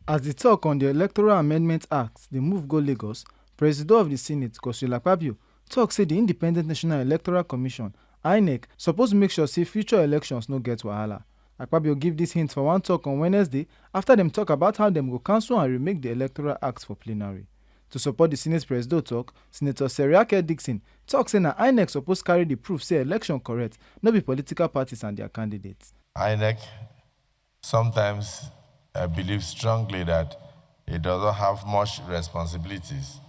As the talk on the Electoral Amendment Act dey move go Lagos, Presido of the Senate, Godswill Akpabio, tok say the Independent National Electoral Commission (INEC) suppose make sure say future elections no get wahala. Akpabio give dis hint for one talk on Wednesday after dem talk about how dem go cancel and remake the Electoral Act for plenary. To support the Senate Presido talk, Senator Seriake Dickson tok say na INEC suppose carry the proof say election correct, no be political parties and their candidates. INEC sometimes believe strongly that it doesn't have much responsibilities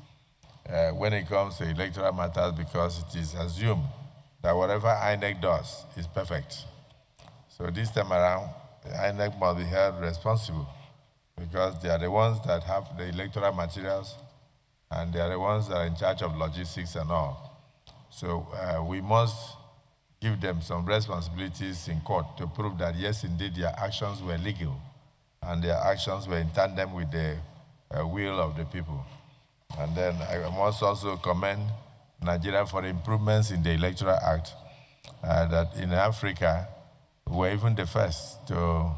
when it comes to electoral matters because it is assumed that whatever INEC does is perfect. So this time around, INEC must be held responsible because they are the ones that have the electoral materials and they are the ones that are in charge of logistics and all. So we must give them some responsibilities in court to prove that yes, indeed, their actions were legal and their actions were in tandem with the will of the people. And then I must also commend Nigeria for the improvements in the Electoral Act, that in Africa, we're even the first to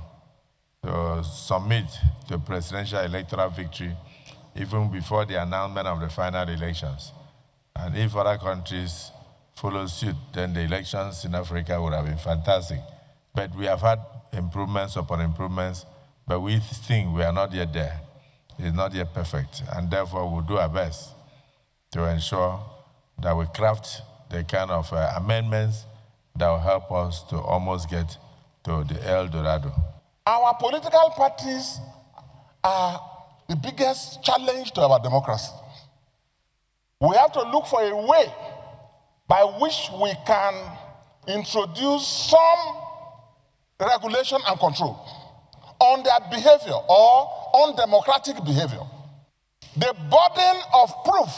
submit to presidential electoral victory even before the announcement of the final elections. And if other countries follow suit, then the elections in Africa would have been fantastic. But we have had improvements upon improvements, but we think we are not yet there. It's not yet perfect, and therefore we'll do our best to ensure that we craft the kind of amendments that will help us to almost get to the El Dorado. Our political parties are the biggest challenge to our democracy. We have to look for a way by which we can introduce some regulation and control on their behavior or undemocratic behavior. The burden of proof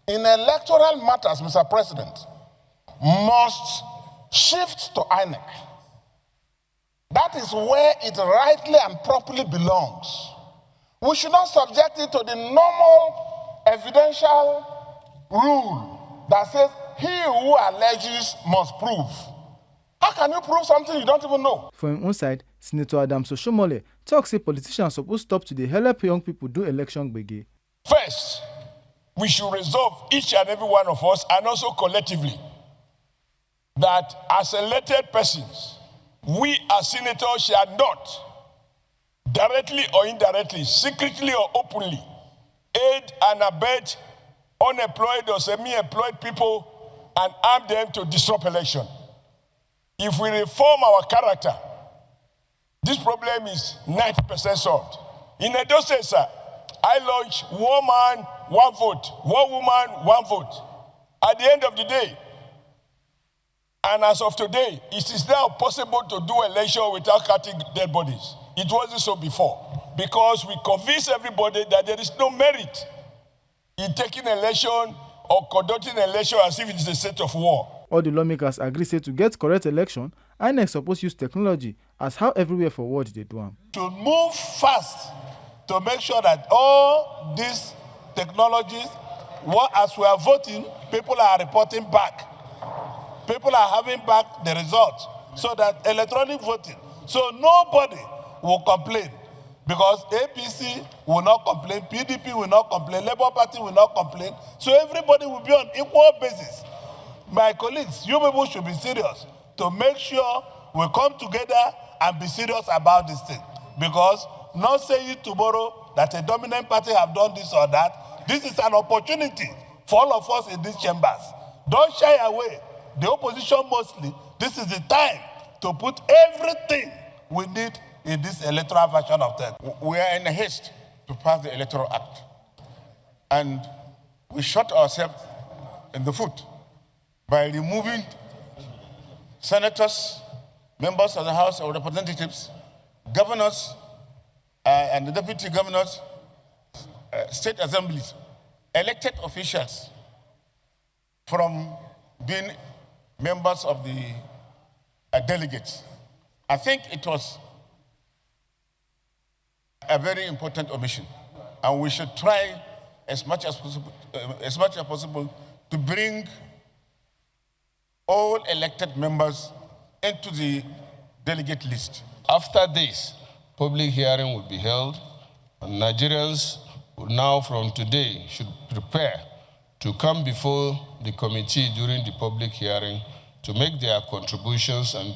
in electoral matters, Mr. President, must shift to INEC. That is where it rightly and properly belongs. We should not subject it to the normal evidential rule that says he who alleges must prove. How can you prove something you don't even know? For him own side, Senator Adams Oshomole tok say politicians suppose stop to dey help young people do election gbege. First, we should resolve each and every one of us, and also collectively, that as elected persons, we as senators shall not, directly or indirectly, secretly or openly, aid and abet unemployed or semi-employed people and arm them to disrupt election. If we reform our character, this problem is 90% solved. In Edo State, sir, I launched one man, one vote, one woman, one vote. At the end of the day, and as of today, it is now possible to do election without cutting dead bodies. It wasn't so before, because we convinced everybody that there is no merit in taking election or conducting election as if it is a state of war. All the lawmakers agree say to get correct election, INEC suppose use technology as how everywhere for world they do am. To move fast to make sure that all these technologies, as we are voting, people are reporting back. People are having back the result, so that electronic voting. So nobody will complain, because APC will not complain, PDP will not complain, Labour Party will not complain. So everybody will be on equal basis. My colleagues, you people should be serious to make sure we come together and be serious about this thing. Because not saying tomorrow that a dominant party have done this or that. This is an opportunity for all of us in these chambers. Don't shy away. The opposition mostly, this is the time to put everything we need in this electoral version of that. We are in a haste to pass the Electoral Act. And we shot ourselves in the foot by removing senators, members of the House of Representatives, governors, and the deputy governors, state assemblies, elected officials from being members of the delegates. I think it was a very important omission, and we should try as much as possible to bring all elected members into the delegate list. After this, public hearing will be held And Nigerians now from today should prepare to come before the committee during the public hearing to make their contributions and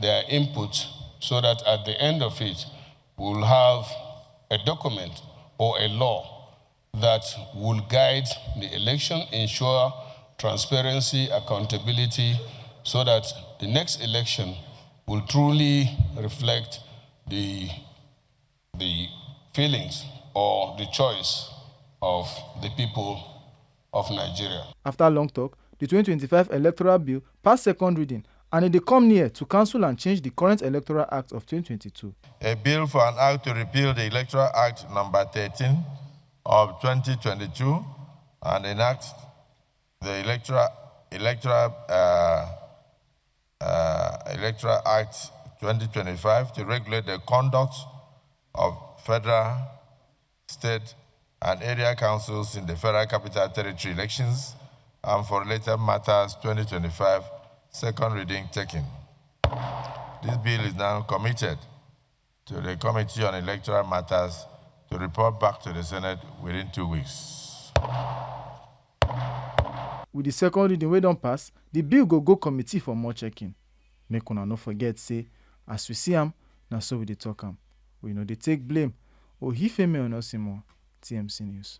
their input so that at the end of it, we'll have a document or a law that will guide the election, ensure transparency, accountability, so that the next election will truly reflect the feelings or the choice of the people of Nigeria. After long talk, the 2025 Electoral Bill passed second reading and it dey come near to cancel and change the current Electoral Act of 2022. A bill for an act to repeal the Electoral Act number 13 of 2022 and enact the Electoral Act 2025 to regulate the conduct of federal, state, and area councils in the Federal Capital Territory elections and for related matters 2025, second reading taken. This bill is now committed to the Committee on Electoral Matters to report back to the Senate within 2 weeks. With the second reading wey don pass, the bill go committee for more checking. Make una no forget say, as we see am, na so we dey talk am. We no dey take blame. Ohifemi Onosimo, TMC News.